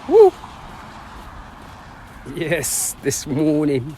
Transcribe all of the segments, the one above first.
Woo! Yes, this morning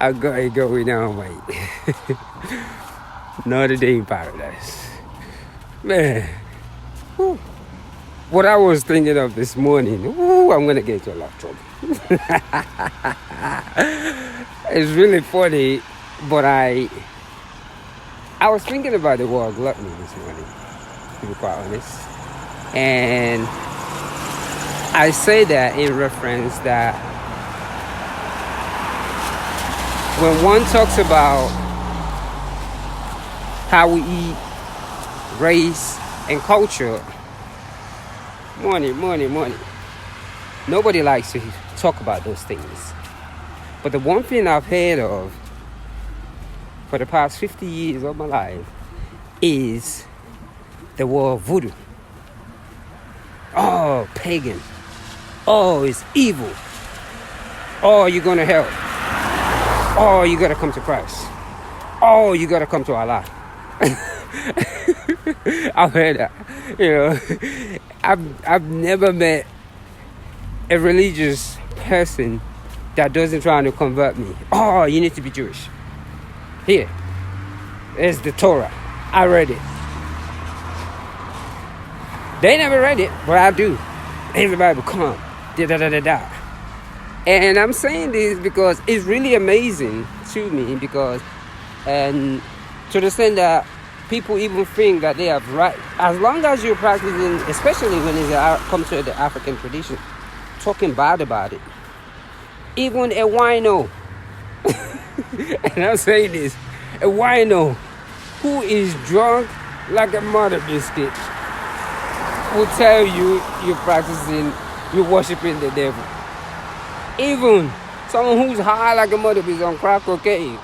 I got it going on, mate. Another day in paradise. Man, woo. What I was thinking of this morning, I'm gonna get into a lot of trouble. It's really funny, but I was thinking about the word gluttony this morning, to be quite honest. And I say that in reference that when one talks about how we eat, race, and culture, money. Nobody likes to talk about those things. But the one thing I've heard of for the past 50 years of my life is the word voodoo. Oh, pagan. Oh, it's evil. Oh, you're going to hell. Oh, you got to come to Christ. Oh, you got to come to Allah. I've heard that. You know, I've never met a religious person that doesn't try to convert me. Oh, you need to be Jewish. Here, there's the Torah. I read it. They never read it, but I do. Here's the Bible. Come on. Da. And I'm saying this because it's really amazing to me because, and to the extent that people even think that they have right, as long as you're practicing, especially when it comes to the African tradition, talking bad about it. Even a wino, and I'm saying this, a wino who is drunk like a mother biscuit will tell you you're practicing, you're worshiping the devil. Even someone who's high like a mother biscuit on crack cocaine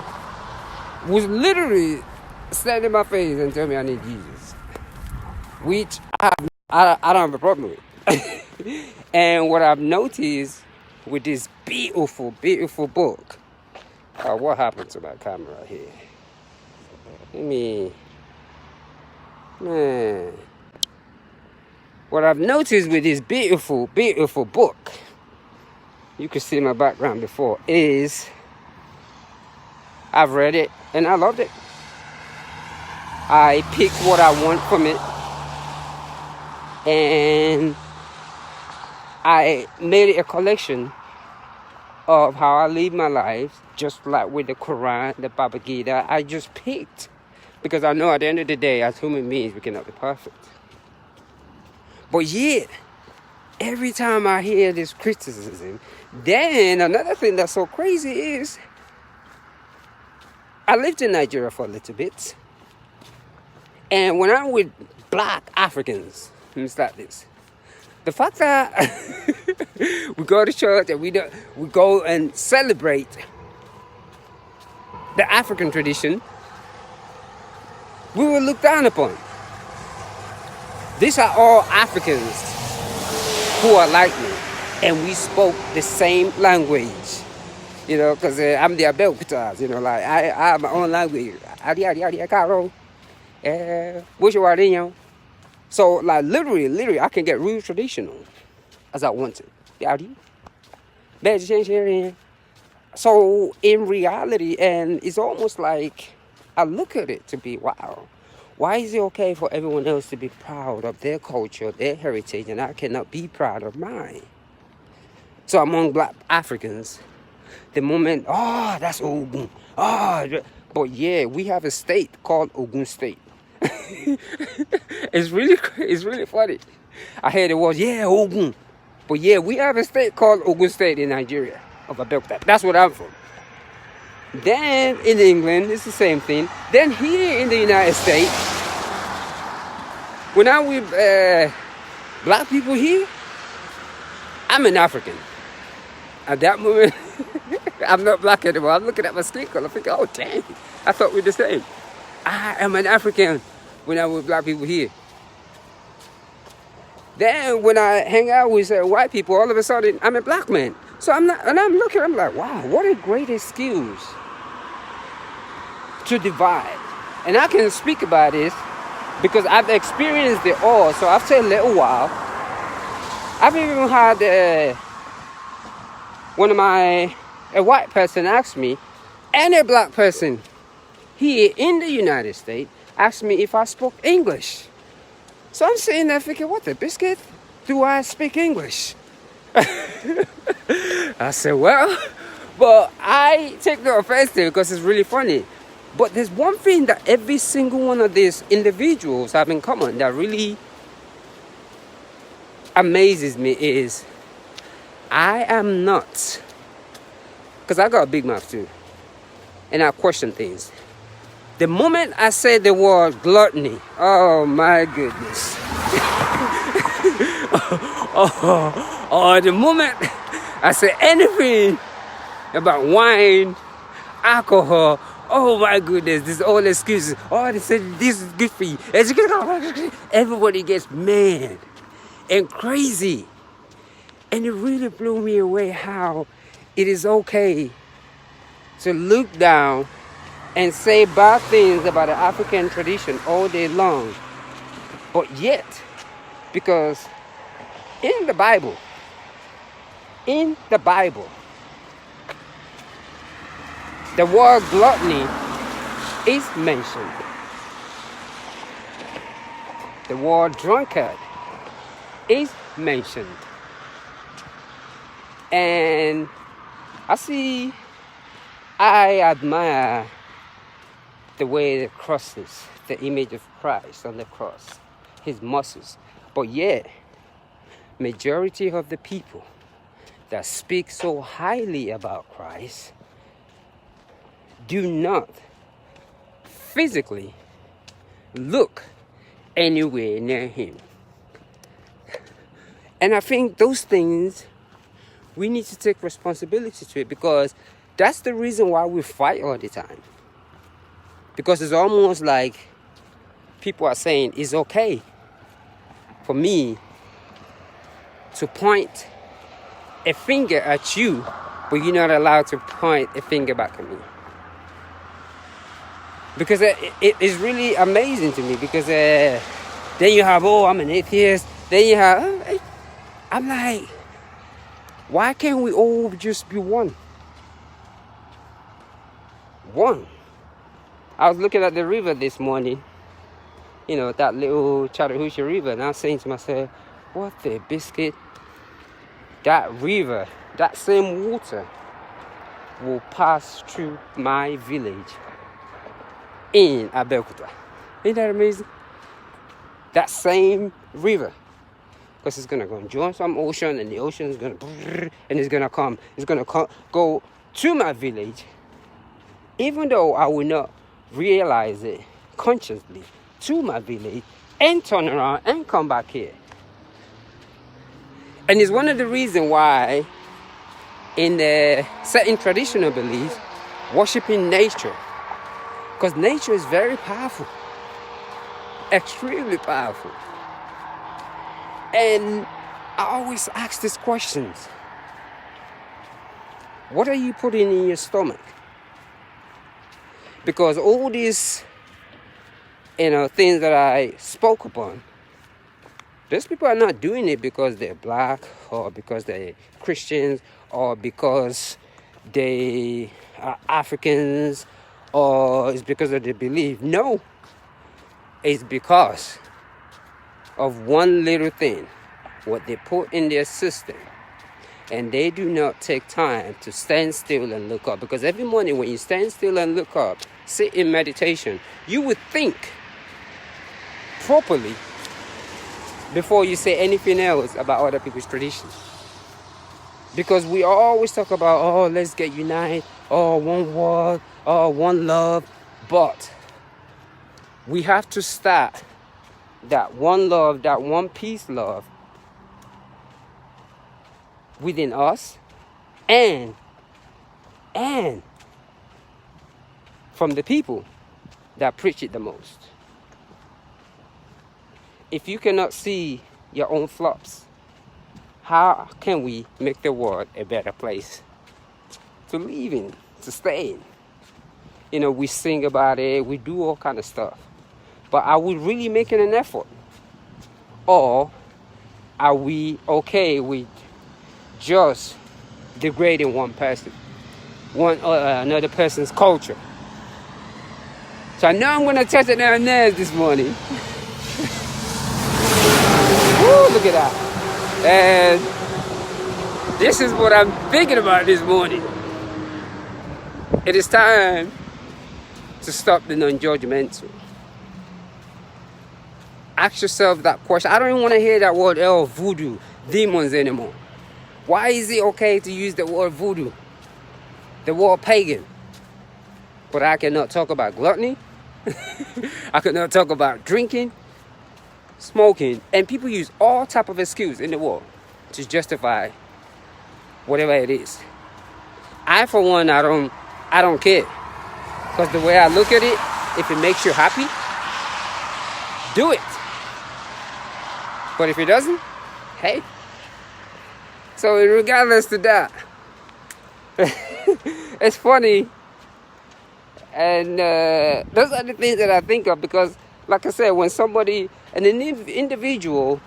was literally stand in my face and tell me I need Jesus, which I don't have a problem with. And what I've noticed with this beautiful book, what happened to my camera here? Man, what I've noticed with this beautiful book, you can see my background before, is I've read it and I loved it. I picked what I want from it, and I made it a collection of how I live my life, just like with the Quran, the Bhagavad Gita. I just picked, because I know at the end of the day, as human beings, we cannot be perfect. But yet, every time I hear this criticism, then another thing that's so crazy is, I lived in Nigeria for a little bit. And when I'm with black Africans, it's like this. The fact that we go to church and we go and celebrate the African tradition, we were looked down upon. These are all Africans who are like me, and we spoke the same language. You know, because I'm the Abelkutas, you know, like I have my own language. So, like, literally, I can get real traditional as I want to. So, in reality, and it's almost like I look at it to be, wow, why is it okay for everyone else to be proud of their culture, their heritage, and I cannot be proud of mine? So, among black Africans, the moment, that's Ogun. But yeah, we have a state called Ogun State. It's really funny. I heard it was, Ogun. But yeah, we have a state called Ogun State in Nigeria, of Abeokuta. That's what I'm from. Then in England, it's the same thing. Then here in the United States, when I'm with black people here, I'm an African. At that moment, I'm not black anymore. I'm looking at my skin color, thinking, oh, dang, I thought we were the same. I am an African when I'm with black people here. Then when I hang out with white people, all of a sudden, I'm a black man. So I'm like, wow, what a great excuse to divide. And I can speak about this because I've experienced it all. So after a little while, I've even had a white person ask me, and a black person here in the United States asked me if I spoke English. So I'm sitting there thinking, what the biscuit? Do I speak English? I said, well, but I take no offense to it because it's really funny. But there's one thing that every single one of these individuals have in common that really amazes me is I am not, because I got a big mouth too, and I question things. The moment I say the word gluttony, oh my goodness. The moment I say anything about wine, alcohol, oh my goodness, this is all excuses. Oh, they said this is good for you. Everybody gets mad and crazy. And it really blew me away how it is okay to look down and say bad things about the African tradition all day long. But yet, because in the Bible, the word gluttony is mentioned. The word drunkard is mentioned. And I admire the way the crosses, the image of Christ on the cross, his muscles. But yet, majority of the people that speak so highly about Christ do not physically look anywhere near him. And I think those things, we need to take responsibility to it, because that's the reason why we fight all the time. Because it's almost like people are saying it's okay for me to point a finger at you, but you're not allowed to point a finger back at me. Because it is really amazing to me, because then you have, oh, I'm an atheist. Then you have, I'm like, why can't we all just be one? One. I was looking at the river this morning, that little Chattahoochee River, and I was saying to myself, what the biscuit? That river, that same water will pass through my village in Abeokuta. Ain't that amazing? That same river. Because it's going to go and join some ocean, and the ocean is going to, and it's going to come. It's going to go to my village, even though I will not realize it consciously, to my village, and turn around and come back here. And it's one of the reasons why in the certain traditional beliefs, worshiping nature, because nature is very powerful, extremely powerful. And I always ask these questions. What are you putting in your stomach? Because all these, things that I spoke upon, those people are not doing it because they're black, or because they're Christians, or because they are Africans, or it's because of their belief. No, it's because of one little thing, what they put in their system. And they do not take time to stand still and look up. Because every morning when you stand still and look up, sit in meditation, you would think properly before you say anything else about other people's traditions. Because we always talk about, oh, let's get united, oh, one world, oh, one love. But we have to start that one love, that one peace love within us, and from the people that preach it the most. If you cannot see your own flaws, how can we make the world a better place to live in, to stay in? We sing about it, we do all kind of stuff. But are we really making an effort? Or are we okay with just degrading one person, another person's culture? So I know I'm going to touch it down there this morning. Woo, look at that. And this is what I'm thinking about this morning. It is time to stop the non-judgmental. Ask yourself that question. I don't even want to hear that word voodoo, demons anymore. Why is it okay to use the word voodoo, the word pagan? But I cannot talk about gluttony. I cannot talk about drinking, smoking, and people use all type of excuse in the world to justify whatever it is. I, for one, I don't care, because the way I look at it, if it makes you happy, do it. But if it doesn't, hey. So regardless to that, it's funny. And those are the things that I think of, because, like I said, when somebody, an individual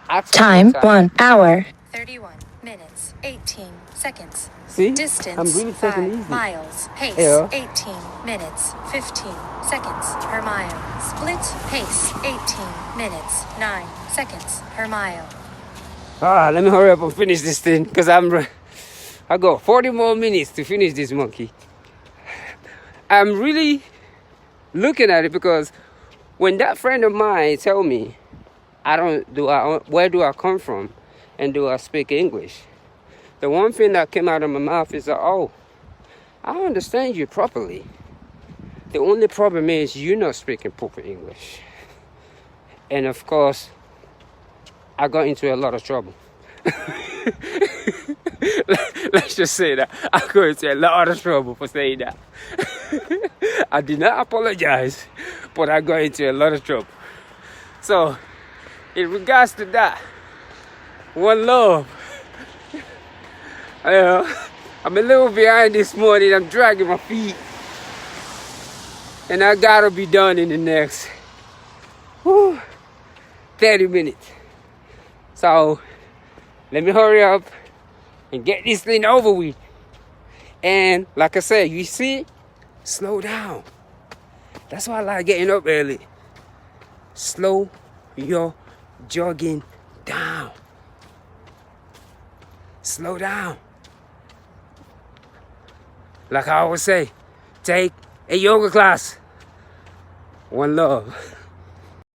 asks time 1 hour 31 minutes 18 seconds. See? Distance I'm really taking 5 it easy. miles. Pace 18 minutes 15 seconds per mile. Split pace 18 minutes 9 seconds per mile. Let me hurry up and finish this thing, because I got 40 more minutes to finish this monkey. I'm really looking at it, because when that friend of mine tell me, where do I come from, and do I speak English? The one thing that came out of my mouth is that, I understand you properly. The only problem is you're not speaking proper English. And of course, I got into a lot of trouble. Let's just say that. I got into a lot of trouble for saying that. I did not apologize, but I got into a lot of trouble. So, in regards to that, one love. I'm a little behind this morning. I'm dragging my feet. And I gotta be done in the next 30 minutes. So, let me hurry up and get this thing over with. And like I said, you see, slow down. That's why I like getting up early. Slow your jogging down. Slow down. Like I always say, take a yoga class. One love.